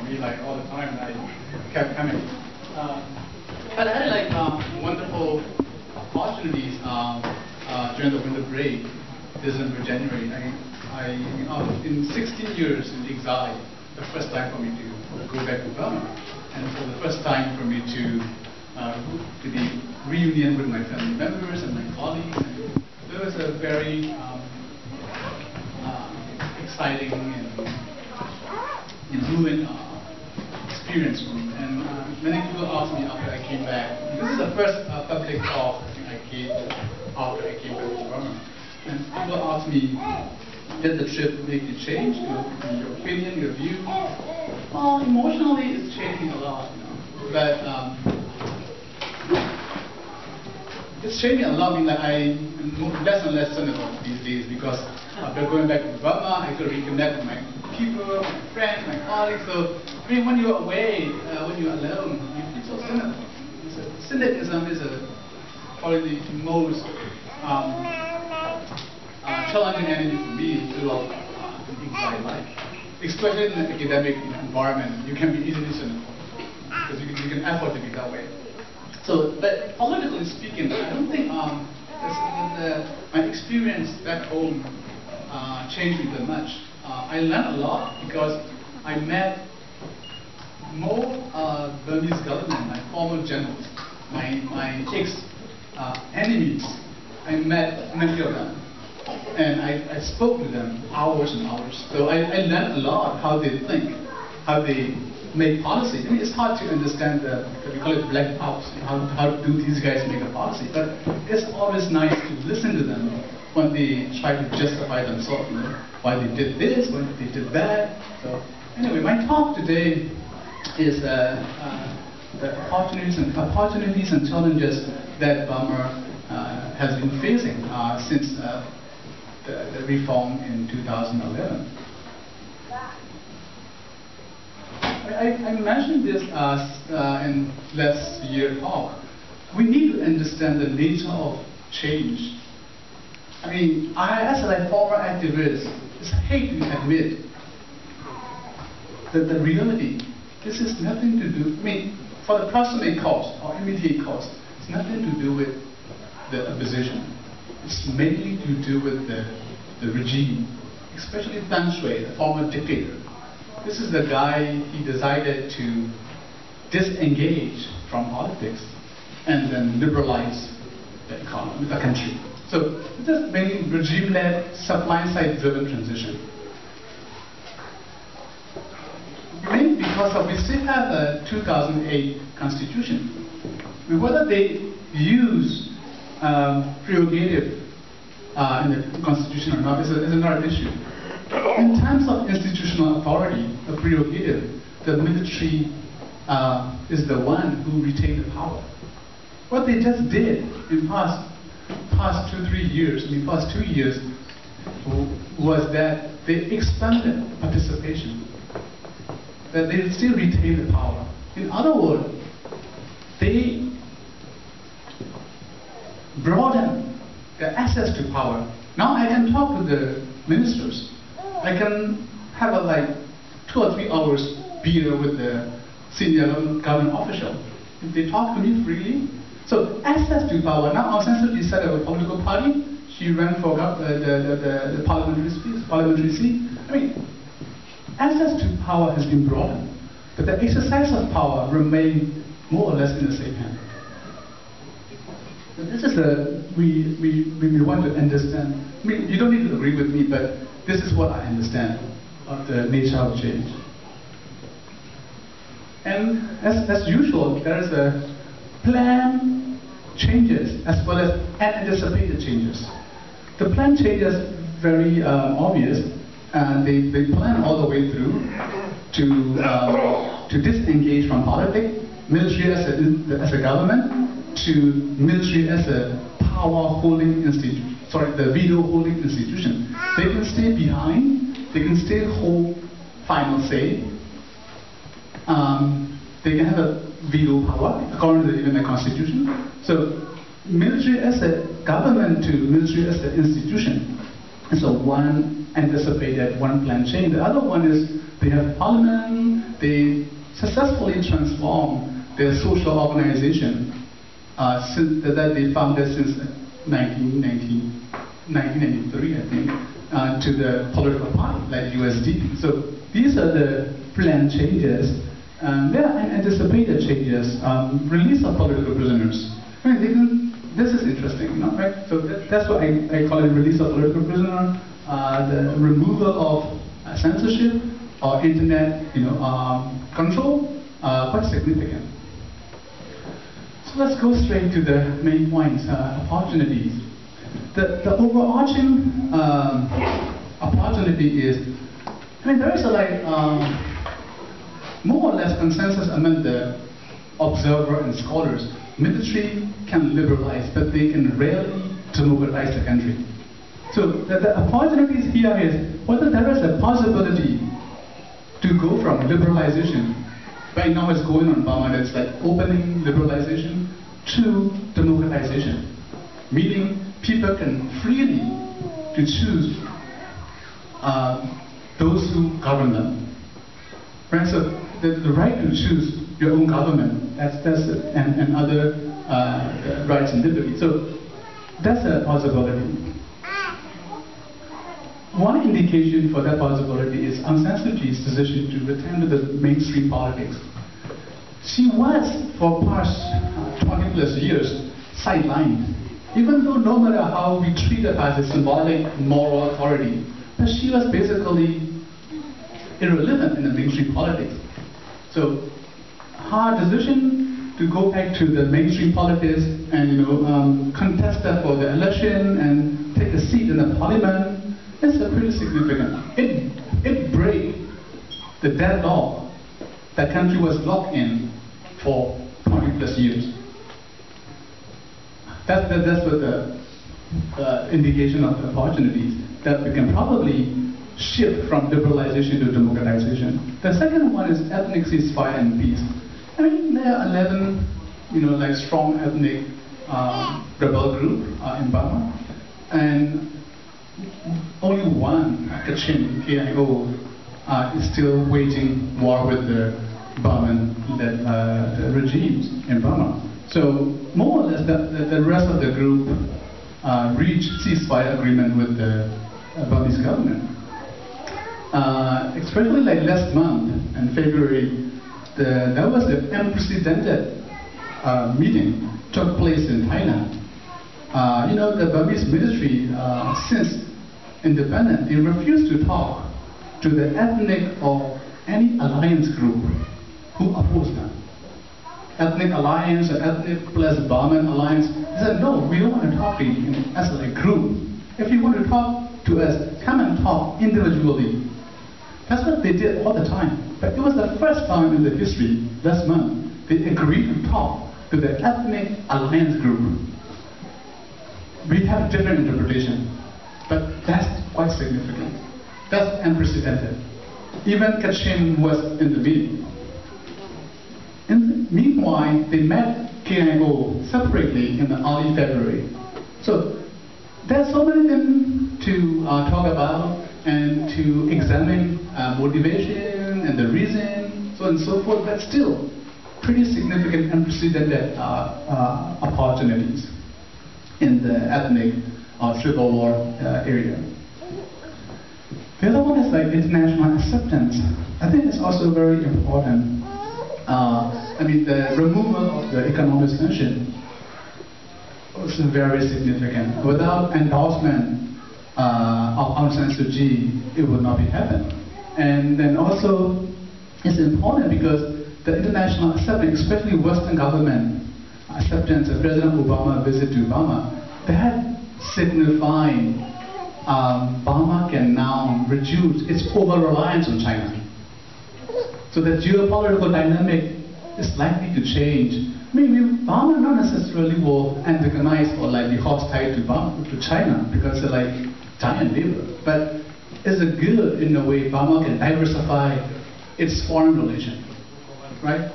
me like all the time, and I kept coming. But I had like wonderful opportunities during the winter break, December, January. In 16 years in exile, the first time for me to go back to Burma, and for the first time for me to be reunion with my family members and my colleagues. And it was a very exciting and moving experience for me. And many people asked me after I came back. This is the first public talk I gave after I came back to Burma. And people asked me, did the trip make you change? Your opinion, your view? Well, emotionally, it's changing a lot, But it's changing a lot. I mean, like I'm less and less cynical these days because after going back to Burma, I could reconnect with my people, my friends, my colleagues. So, I mean, when you're away, when you're alone, you feel so cynical. Cynicism is probably the most challenging enemy for me throughout exile life. Especially in an academic environment, you can be easily cynical because you can afford to be that way. So, but politically speaking, I don't think my experience back home changed me that much. I learned a lot because I met more Burmese government, my former generals, my ex-enemies. I met many of them. And I spoke to them hours and hours. So I learned a lot how they think, how they make policy. I mean, it's hard to understand we call it black box. How do these guys make a policy? But it's always nice to listen to them when they try to justify themselves, why they did this, why they did that. So anyway, my talk today is the opportunities and challenges that Burma has been facing since the reform in 2011. I mentioned this in last year's talk. We need to understand the nature of change. I mean, as a former activist, I hate to admit that the reality, this has nothing to do, I mean, for the proximate cost or immediate cost, it's nothing to do with the opposition. It's mainly to do with the regime, especially Than Shwe, the former dictator. This is the guy, he decided to disengage from politics and then liberalize the economy, the country. So this is mainly regime-led, supply-side driven transition. Mainly because we still have a 2008 constitution. I mean, whether they use prerogative in the constitution or not is another issue. In terms of institutional authority, the prerogative, the military is the one who retained the power. What they just did in past 2-3 years, in the past 2 years, was that they expanded participation. That they still retain the power. In other words, they broaden the access to power. Now I can talk to the ministers. I can have like 2 or 3 hours beer with the senior government official. They talk to me freely. So access to power. Now Aung San Suu Kyi set up a political party. She ran for the parliamentary seat. I mean, access to power has been broadened, but the exercise of power remains more or less in the same hand. So this is we want to understand. I mean, you don't need to agree with me, but this is what I understand of the nature of change. And as usual, there is a planned changes as well as unanticipated changes. The planned changes very obvious. They plan all the way through to disengage from politics, military as a government, to military as a power-holding institution. Sorry, the veto-holding institution. They can stay behind. They can still hold final say. They can have a veto power according to even the constitution. So, military as a government to military as an institution is a one anticipated one plan change. The other one is they have parliament, they successfully transform their social organization that they founded since 1993, I think, to the political party, like USD. So these are the planned changes. There are anticipated changes, release of political prisoners. I mean, this is interesting, right? So that's what I call it, release of political prisoner, the removal of censorship or internet, control, quite significant. So let's go straight to the main points, opportunities. The overarching opportunity is, there is more or less consensus among the observer and scholars. Military can liberalize, but they can rarely democratize the country. So the opportunities here is whether there is a possibility to go from liberalization, right now it's going on Burma, it's like opening liberalization, to democratization, meaning people can freely to choose those who govern them. Right? So the right to choose your own government, that's and other rights and liberties. So that's a possibility. One indication for that possibility is Aung San Suu Kyi's decision to return to the mainstream politics. She was, for past 20 plus years, sidelined. Even though no matter how we treat her as a symbolic moral authority, but she was basically irrelevant in the mainstream politics. So her decision to go back to the mainstream politics and contest for the election and take a seat in the parliament is pretty significant. It breaks the deadlock that country was locked in for 20 plus years. That's what the indication of the opportunities that we can probably shift from liberalization to democratization. The second one is ethnic ceasefire and peace. There are 11, strong ethnic rebel group in Burma, and only one, Kachin, KIO, is still waging war with the Burman-led regimes in Burma. So more or less, the rest of the group reached ceasefire agreement with the Burmese government. Especially last month in February, there was an unprecedented meeting took place in Thailand. The Burmese military, since independent, they refused to talk to the ethnic or any alliance group who opposed them. Ethnic alliance or ethnic plus Burman alliance, they said, no, we don't want to talk to you as a group. If you want to talk to us, come and talk individually. That's what they did all the time. But it was the first time in the history, last month, they agreed to talk to the ethnic alliance group. We have different interpretation, but that's quite significant. That's unprecedented. Even Kachin was in the meeting. And meanwhile, they met KIO separately in the early February. So there's so many things to talk about and to examine motivation and the reason, so on and so forth, but still pretty significant unprecedented opportunities in the ethnic civil war area. The other one is international acceptance. I think it's also very important. The removal of the economic sanction was very significant. Without endorsement of Aung San Suu Kyi, it would not be happening. And then also, it's important because the international acceptance, especially Western government acceptance of President Obama's visit to Burma, that signifying Burma can now reduce its over-reliance on China. So the geopolitical dynamic is likely to change. Maybe Burma not necessarily will antagonize or be hostile to China because they're giant neighbor, but it's a good in a way Burma can diversify its foreign relation, right?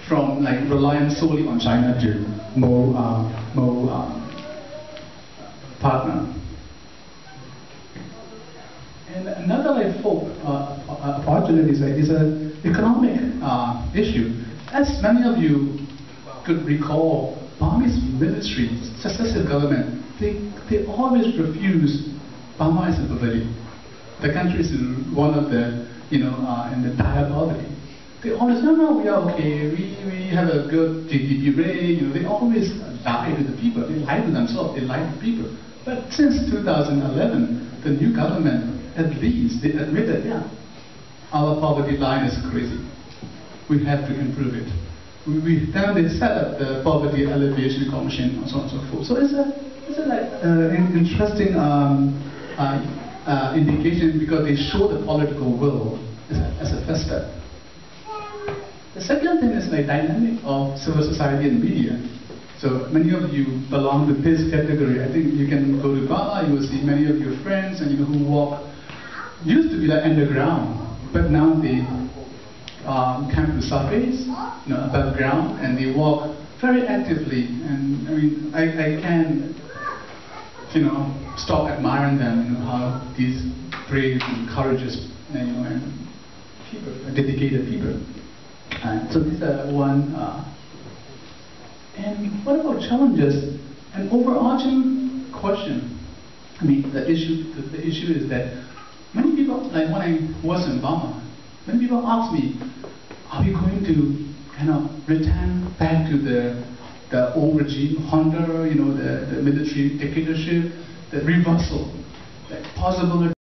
From relying solely on China to more partner. And opportunities, right, is an economic issue. As many of you could recall, Burmese military, successive government, they always refuse Burma as a poverty. The country is one of the, in the dire poverty. They always, no, we are okay, we have a good GDP rate, they always lie to the people, they lie to themselves, they lie to people. But since 2011, the new government, at least, they admitted, yeah, our poverty line is crazy. We have to improve it. Then they set up the Poverty Alleviation Commission and so on and so forth. So it's an interesting indication because they show the political will as a first step. The second thing is the dynamic of civil society and media. So many of you belong to this category. I think you can go to Burma, you will see many of your friends and who walk, used to be like underground, but now they come to the surface, above ground, and they walk very actively. And I mean, I can, stop admiring them, how these brave and courageous, and people, dedicated people. So these are one. And what about challenges? An overarching question. I mean, the issue is that many people, like when I was in Burma, many people ask me, are we going to kind of return back to the old regime, junta, the military dictatorship, the reversal, the possibility